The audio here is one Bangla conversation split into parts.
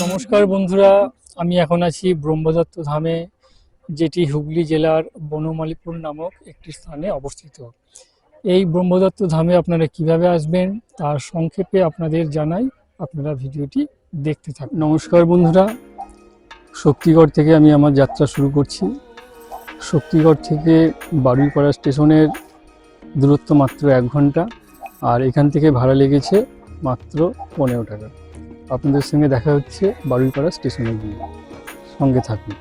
নমস্কার বন্ধুরা, আমি এখন আছি ব্রহ্মদত্ত ধামে, যেটি হুগলি জেলার বনমালীপুর নামক একটি স্থানে অবস্থিত। এই ব্রহ্মদত্ত ধামে আপনারা কিভাবে আসবেন তার সংক্ষেপে আপনাদের জানাই, আপনারা ভিডিওটি দেখতে থাকুন। নমস্কার বন্ধুরা, শক্তিগড় থেকে আমি আমার যাত্রা শুরু করছি। শক্তিগড় থেকে বারুইপাড়া স্টেশনের দূরত্ব মাত্র 1 ঘন্টা, আর এখান থেকে ভাড়া লেগেছে মাত্র 15 টাকা। আপনাদের সঙ্গে দেখা হচ্ছে বারুইপাড়া স্টেশনে গিয়ে, সঙ্গে থাকুন।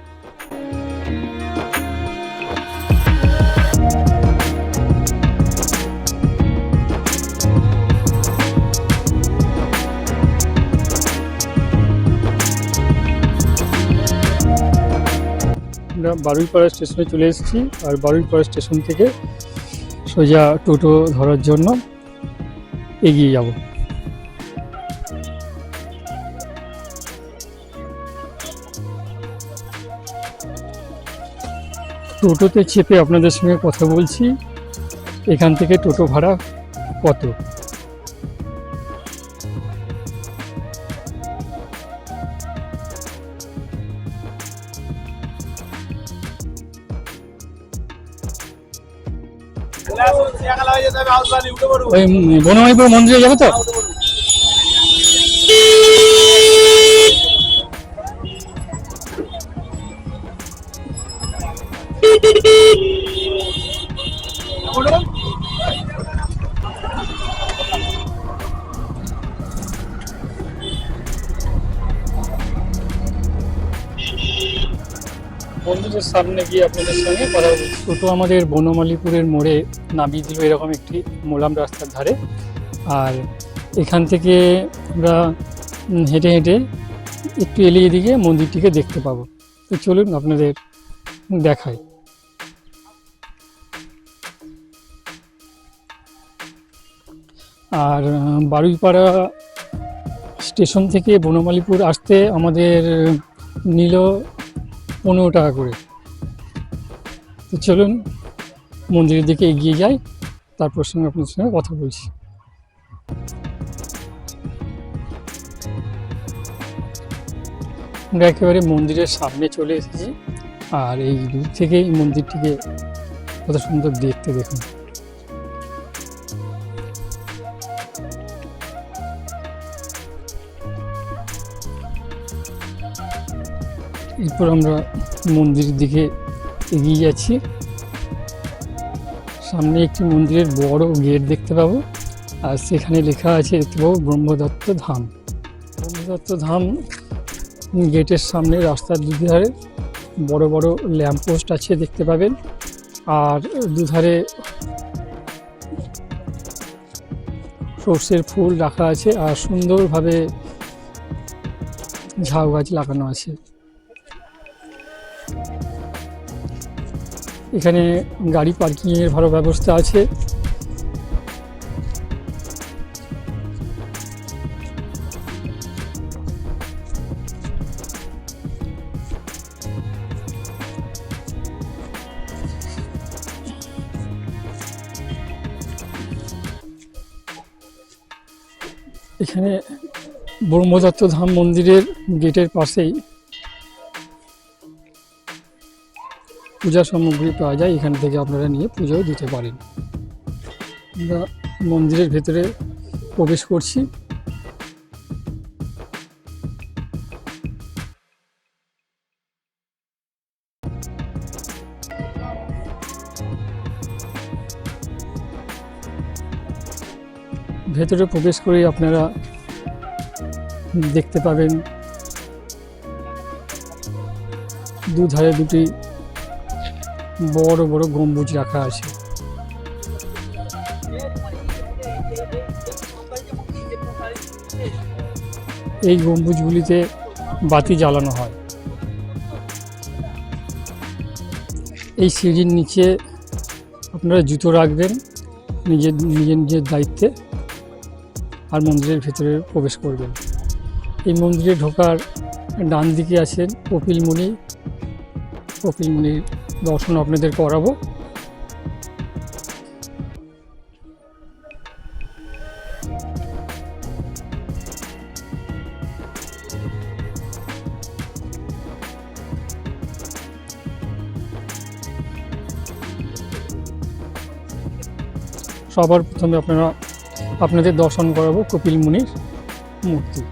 আমরা বারুইপাড়া স্টেশনে চলে এসেছি, আর বারুইপাড়া স্টেশন থেকে সোজা টোটো ধরার জন্য এগিয়ে যাব। টোটোতে চেপে আপনাদের সঙ্গে কথা বলছি। এখান থেকে টোটো ভাড়া কত? ওই বনমালীপুর মন্দিরে যাবো তো? মন্দিরের সামনে গিয়ে আপনাদের সঙ্গে কথা বলছি। টোটো আমাদের বনমালীপুরের মোড়ে নামিয়ে দিল এরকম একটি মোলাম রাস্তার ধারে, আর এখান থেকে আমরা হেঁটে হেঁটে একটু এলিয়ে দিকে মন্দিরটিকে দেখতে পাবো। তো চলুন আপনাদের দেখাই। আর বারুইপাড়া স্টেশন থেকে বনমালীপুর আসতে আমাদের নিল 15 টাকা করে। তো চলুন মন্দিরের দিকে এগিয়ে যাই, তারপর সঙ্গে আপনার সঙ্গে কথা বলছি। আমরা একেবারে মন্দিরের সামনে চলে এসেছি, আর এই দূর থেকেই মন্দিরটিকে কত সুন্দর দেখতে, দেখুন। এরপর আমরা মন্দিরের দিকে এগিয়ে যাচ্ছি। সামনে একটি মন্দিরের বড় গেট দেখতে পাবো, আর সেখানে লেখা আছে, দেখতে পাবো ব্রহ্মদত্ত ধাম। ব্রহ্মদত্ত ধাম গেটের সামনে রাস্তার দুধারে বড় বড় ল্যাম্পপোস্ট আছে দেখতে পাবেন, আর দুধারে সর্ষের ফুল রাখা আছে, আর সুন্দরভাবে ঝাউ গাছ লাগানো আছে। এখানে গাড়ি পার্কিংয়ের ভালো ব্যবস্থা আছে। এখানে ব্রহ্মদত্ত ধাম মন্দিরের গেটের পাশেই পূজা সামগ্রী পাওয়া যায়, এখান থেকে আপনারা নিয়ে পুজোও দিতে পারেন। আমরা মন্দিরের ভেতরে প্রবেশ করছি। ভেতরে প্রবেশ করে আপনারা দেখতে পাবেন দুধারে দুটি বড় বড় গম্বুজ রাখা আছে। এই গম্বুজগুলিতে বাতি জ্বালানো হয়। এই সিঁড়ির নিচে আপনারা জুতো রাখবেন নিজের নিজের দায়িত্বে, আর মন্দিরের ভেতরে প্রবেশ করবেন। এই মন্দিরে ঢোকার ডান দিকে আছেন কপিলমুনি। কপিলমুনির দর্শন আপনাদের করাবো। সবার প্রথমে আপনাদের দর্শন করাবো কপিল মুনির মূর্তি।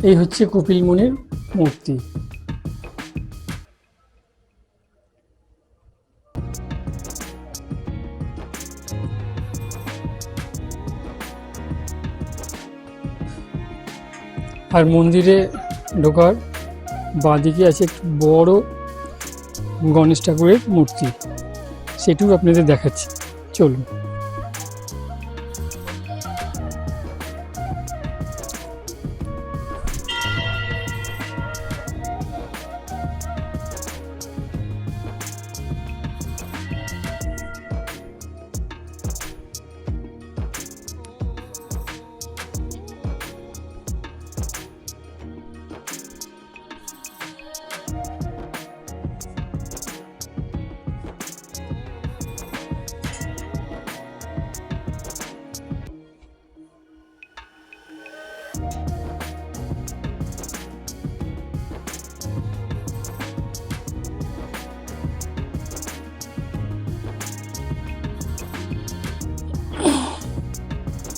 এই হচ্ছে কপিল মুনির মূর্তি। আর মন্দিরে ঢোকার বাঁদিকে আছে একটু বড় গণেশ ঠাকুরের মূর্তি, সেটিও আপনাদের দেখাচ্ছি, চলুন।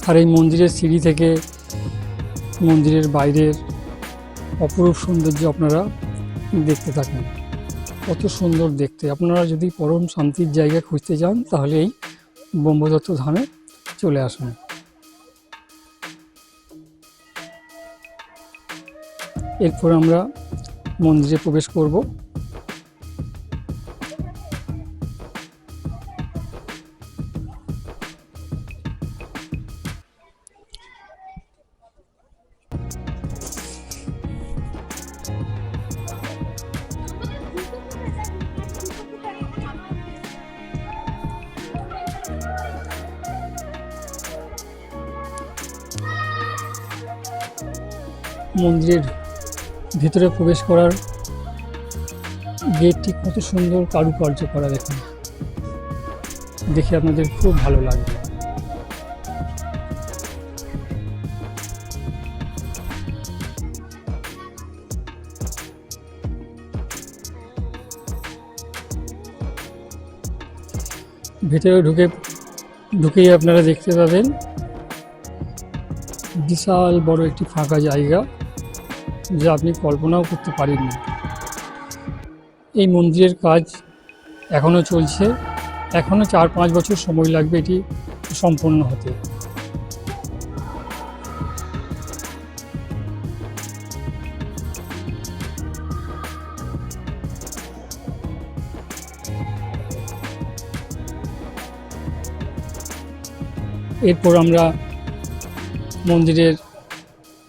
আর এই মন্দিরের সিঁড়ি থেকে মন্দিরের বাইরের অপরূপ সৌন্দর্য আপনারা দেখতে থাকেন। কত সুন্দর দেখতে। আপনারা যদি পরম শান্তির জায়গা খুঁজতে যান তাহলে এই ব্রহ্মদত্ত ধামে চলে আসুন। এরপর আমরা মন্দিরে প্রবেশ করব। মন্দিরের ভিতরে প্রবেশ করার গেটটি কত সুন্দর কারুকার্য করা, দেখুন, দেখে আপনাদের খুব ভালো লাগবে। ভেতরে ঢুকেই আপনারা দেখতে পাবেন বিশাল বড় একটি ফাঁকা জায়গা, যা আপনি কল্পনাও করতে পারেননি। এই মন্দিরের কাজ এখনও চলছে, এখনও 4-5 বছর সময় লাগবে এটি সম্পন্ন হতে। এরপর আমরা মন্দিরের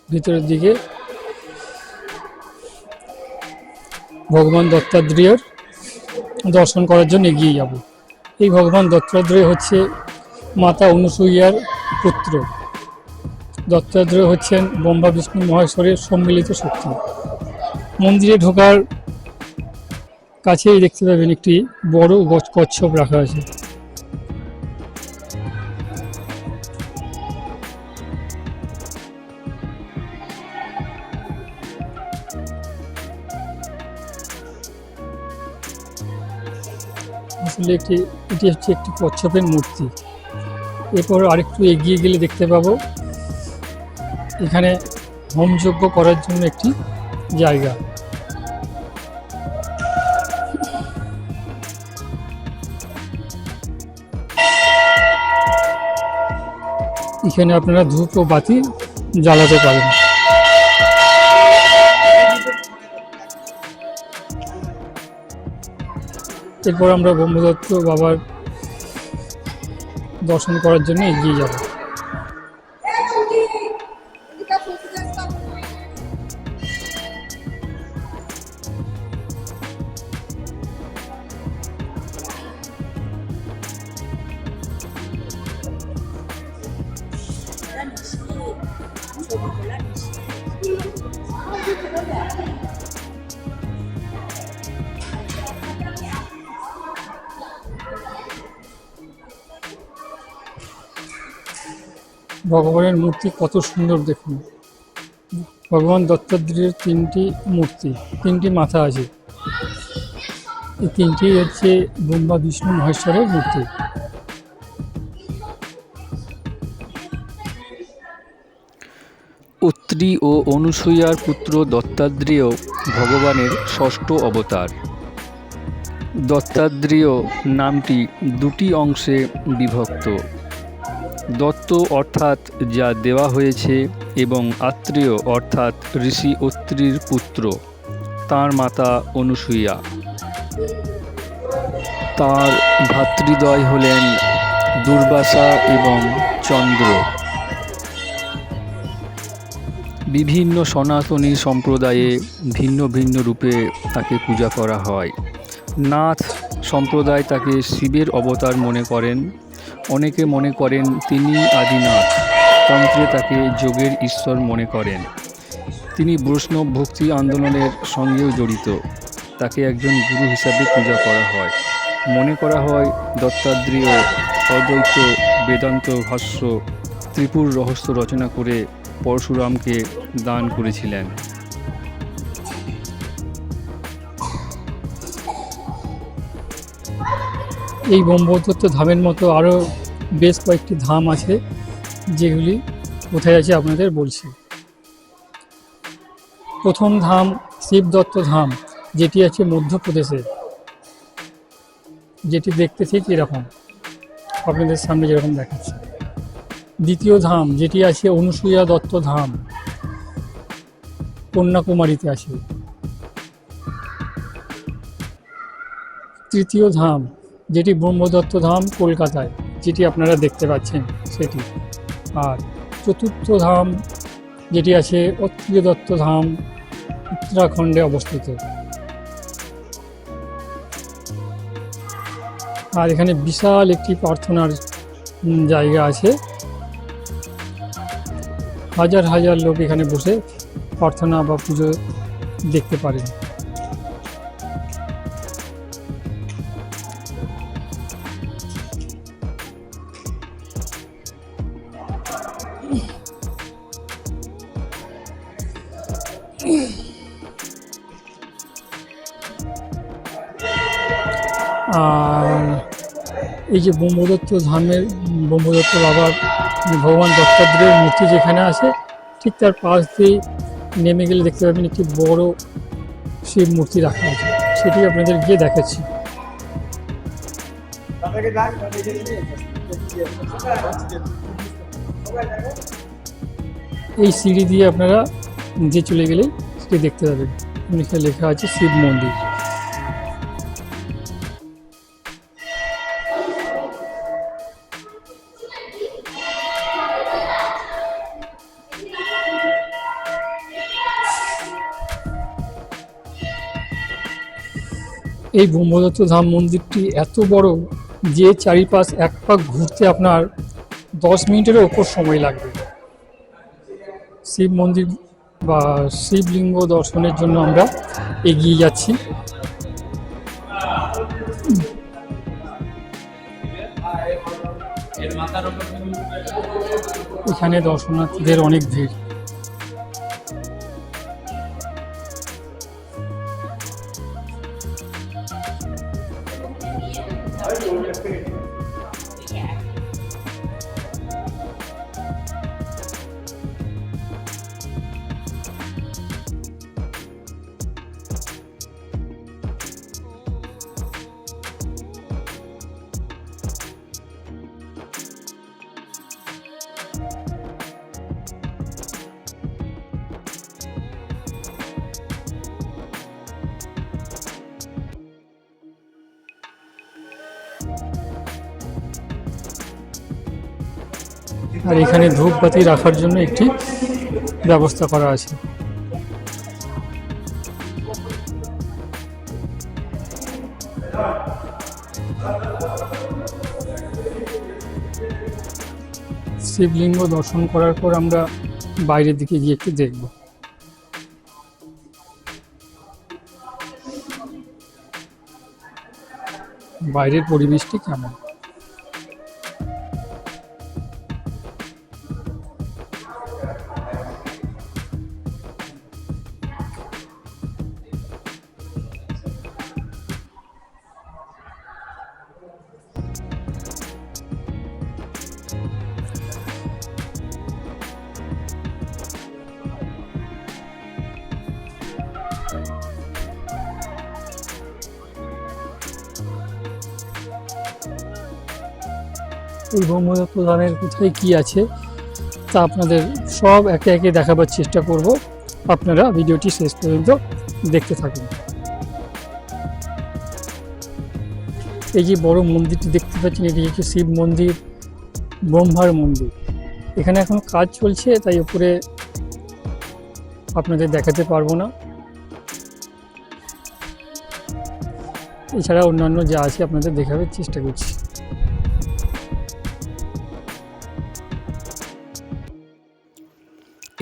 ভিতরের দিকে ভগবান দত্তাত্রেয়ের দর্শন করার জন্য এগিয়ে যাব। এই ভগবান দত্তাত্রেয় হচ্ছে মাতা অনুসূয়ার পুত্র। দত্তাত্রেয় হচ্ছেন ব্রহ্মা বিষ্ণু মহেশ্বরের সম্মিলিত শক্তি। মন্দিরে ঢোকার কাছেই দেখতে পাবেন একটি বড় কচ্ছপ রাখা আছে। আসলে এটি হচ্ছে একটি কচ্ছপের মূর্তি। এরপর আরেকটু এগিয়ে গেলে দেখতে পাবো এখানে হোমযজ্ঞ করার জন্য একটি জায়গা। এখানে আপনারা ধূপ ও বাতি জ্বালাতে পারেন। এরপর আমরা ব্রহ্মদত্ত বাবার দর্শন করার জন্য এগিয়ে যাব। ভগবানের মূর্তি কত সুন্দর দেখুন। ভগবান দত্তাত্রেয়ের তিনটি মাথা আছে। এই তিনটি হচ্ছে ব্রহ্মা বিষ্ণু মহেশ্বরের মূর্তি। অত্রি ও অনুসূয়ার পুত্র দত্তাত্রেয় ভগবানের ষষ্ঠ অবতার। দত্তাত্রেয় নামটি দুটি অংশে বিভক্ত। দত্ত অর্থাৎ যা দেওয়া হয়েছে এবং আত্রেয় অর্থাৎ ঋষি অত্রির পুত্র, তাঁর মাতা অনুসূয়া। তাঁর ভ্রাতৃদ্বয় হলেন দুর্বাসা এবং চন্দ্র। বিভিন্ন সনাতনী সম্প্রদায়ে ভিন্ন ভিন্ন রূপে তাকে পূজা করা হয়। নাথ সম্প্রদায় তাকে শিবের অবতার মনে করেন। অনেকে মনে করেন তিনি আদিনাথ। তন্ত্রে তাকে যোগের ঈশ্বর মনে করেন। তিনি বৈষ্ণব ভক্তি আন্দোলনের সঙ্গেও জড়িত। তাকে একজন গুরু হিসাবে পূজা করা হয়। মনে করা হয় দত্তাত্রেয় অদ্বৈত বেদান্ত ভাষ্য ত্রিপুর রহস্য রচনা করে পরশুরামকে দান করেছিলেন। এই ব্রহ্মদত্ত ধামের মতো আরও বেশ কয়েকটি ধাম আছে, যেগুলি কোথায় আছে আপনাদের বলছি। প্রথম ধাম শিবদত্ত ধাম, যেটি আছে মধ্যপ্রদেশে, যেটি দেখতে ঠিক এরকম, আপনাদের সামনে যেরকম দেখাচ্ছে। দ্বিতীয় ধাম যেটি আছে অনুসূয়া দত্ত ধাম, কন্যাকুমারীতে আছে। তৃতীয় ধাম যেটি ব্রহ্মদত্ত ধাম কলকাতায়, যেটি আপনারা দেখতে পাচ্ছেন সেটি। আর চতুর্থ ধাম যেটি আছে অত্রিয় দত্ত ধাম, উত্তরাখণ্ডে অবস্থিত। আর এখানে বিশাল একটি প্রার্থনার জায়গা আছে। হাজার হাজার লোক এখানে বসে প্রার্থনা বা পুজো দেখতে পারেন। আর এই যে ব্রহ্মদত্ত ধামের ব্রহ্মদত্ত বাবার ভগবান দত্তাত্রেয়ের মূর্তি যেখানে আছে, ঠিক তার পাশ দিয়ে নেমে গেলে দেখতে পাবেন একটি বড় শিব মূর্তি রাখা আছে। সেটি আপনাদের গিয়ে দেখাচ্ছি। এই সিঁড়ি দিয়ে আপনারা নিচে চলে গেলে সেটি দেখতে পাবেন। এখানে লেখা আছে শিব মন্দির। এই ব্রহ্মদত্ত ধাম মন্দিরটি এত বড় যে চারিপাশ এক পাক ঘুরতে আপনার 10 মিনিটেরও ওপর সময় লাগবে। শিব মন্দির বা শিবলিঙ্গ দর্শনের জন্য আমরা এগিয়ে যাচ্ছি। এখানে দর্শনার্থীদের অনেক ভিড়। আর এখানে ধূপবাতি রাখার জন্য একটি ব্যবস্থা করা আছে। শিবলিঙ্গ দর্শন করার পর আমরা বাইরের দিকে গিয়ে একটু দেখব। বাইরের পরিবেশটি কেমন। এই ব্রহ্মদত্ত ধামের কোথায় কি আছে তা আপনাদের সব একে একে দেখাবার চেষ্টা করব। আপনারা ভিডিওটি শেষ পর্যন্ত দেখতে থাকুন। এই যে বড় মন্দিরটি দেখতে পাচ্ছেন, এটি হচ্ছে শিব মন্দির, ব্রহ্মার মন্দির। এখানে এখন কাজ চলছে, তাই উপরে আপনাদের দেখাতে পারবো না। এছাড়া অন্যান্য যা আছে আপনাদের দেখাবার চেষ্টা করছি।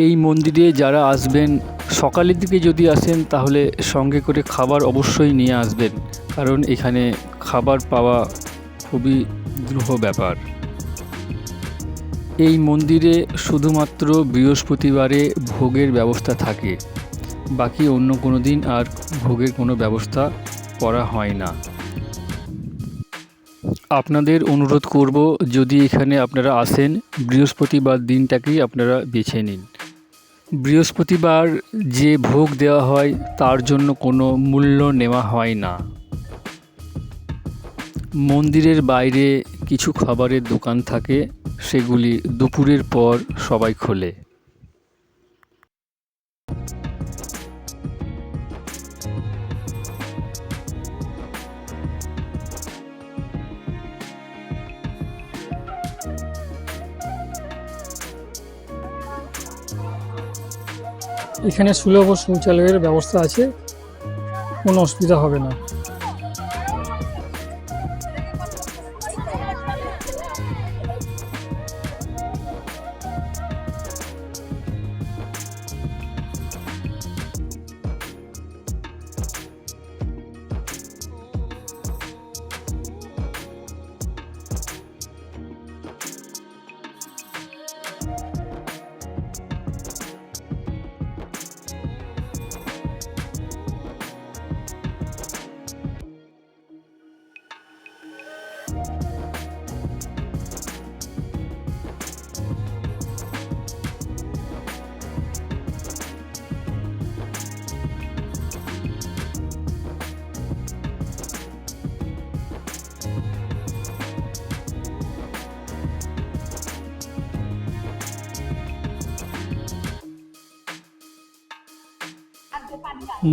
এই মন্দিরে যারা আসবেন সকালের দিকে যদি আসেন তাহলে সঙ্গে করে খাবার অবশ্যই নিয়ে আসবেন, কারণ এখানে খাবার পাওয়া খুবই দুরূহ ব্যাপার। এই মন্দিরে শুধুমাত্র বৃহস্পতিবারে ভোগের ব্যবস্থা থাকে, বাকি অন্য কোনো দিন আর ভোগের কোনো ব্যবস্থা করা হয় না। আপনাদের অনুরোধ করব, যদি এখানে আপনারা আসেন বৃহস্পতিবার দিনটাকেই আপনারা বেছে নিন। বৃহস্পতিবার যে ভোগ দেওয়া হয় তার জন্য কোনো মূল্য নেওয়া হয় না। মন্দিরের বাইরে কিছু খাবারের দোকান থাকে, সেগুলি দুপুরের পর সবাই খোলে। এখানে সুলভ শৌচালয়ের ব্যবস্থা আছে, কোনো অসুবিধা হবে না।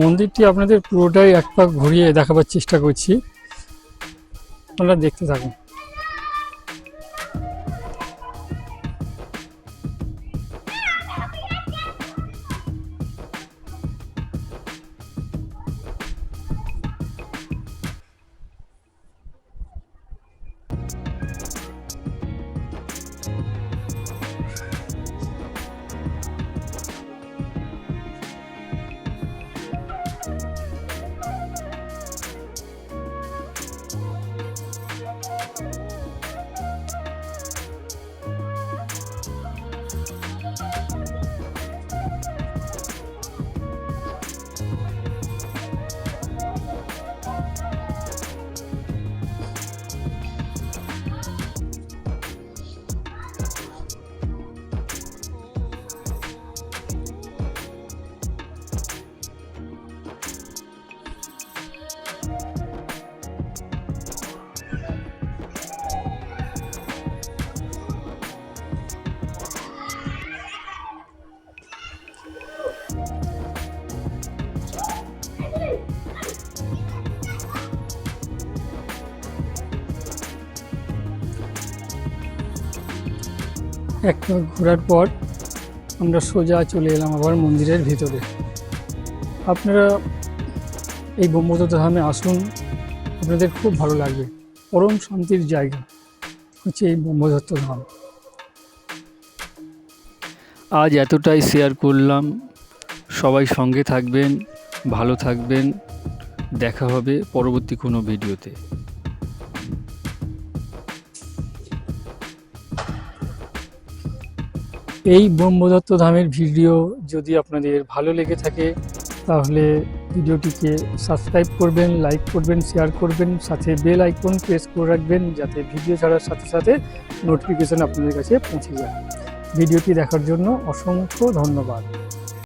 মন্দিরটি আপনাদের পুরোটাই এক পাক ঘুরিয়ে দেখাবার চেষ্টা করছি, আপনারা দেখতে থাকুন। এক পাক ঘোরার পর আমরা সোজা চলে এলাম আবার মন্দিরের ভিতরে। আপনারা এই ব্রহ্মদত্ত ধামে আসুন, আপনাদের খুব ভালো লাগবে। পরম শান্তির জায়গা হচ্ছে এই ব্রহ্মদত্ত ধাম। আজ এতটাই শেয়ার করলাম, সবাই সঙ্গে থাকবেন, ভালো থাকবেন, দেখা হবে পরবর্তী কোনো ভিডিওতে। এই ব্রহ্মদত্ত ধামের ভিডিও যদি আপনাদের ভালো লেগে থাকে তাহলে ভিডিওটিকে সাবস্ক্রাইব করবেন, লাইক করবেন, শেয়ার করবেন, সাথে বেল আইকন প্রেস করে রাখবেন যাতে ভিডিও ছাড়ার সাথে সাথে নোটিফিকেশন আপনাদের কাছে পৌঁছে যায়। ভিডিওটি দেখার জন্য অসংখ্য ধন্যবাদ।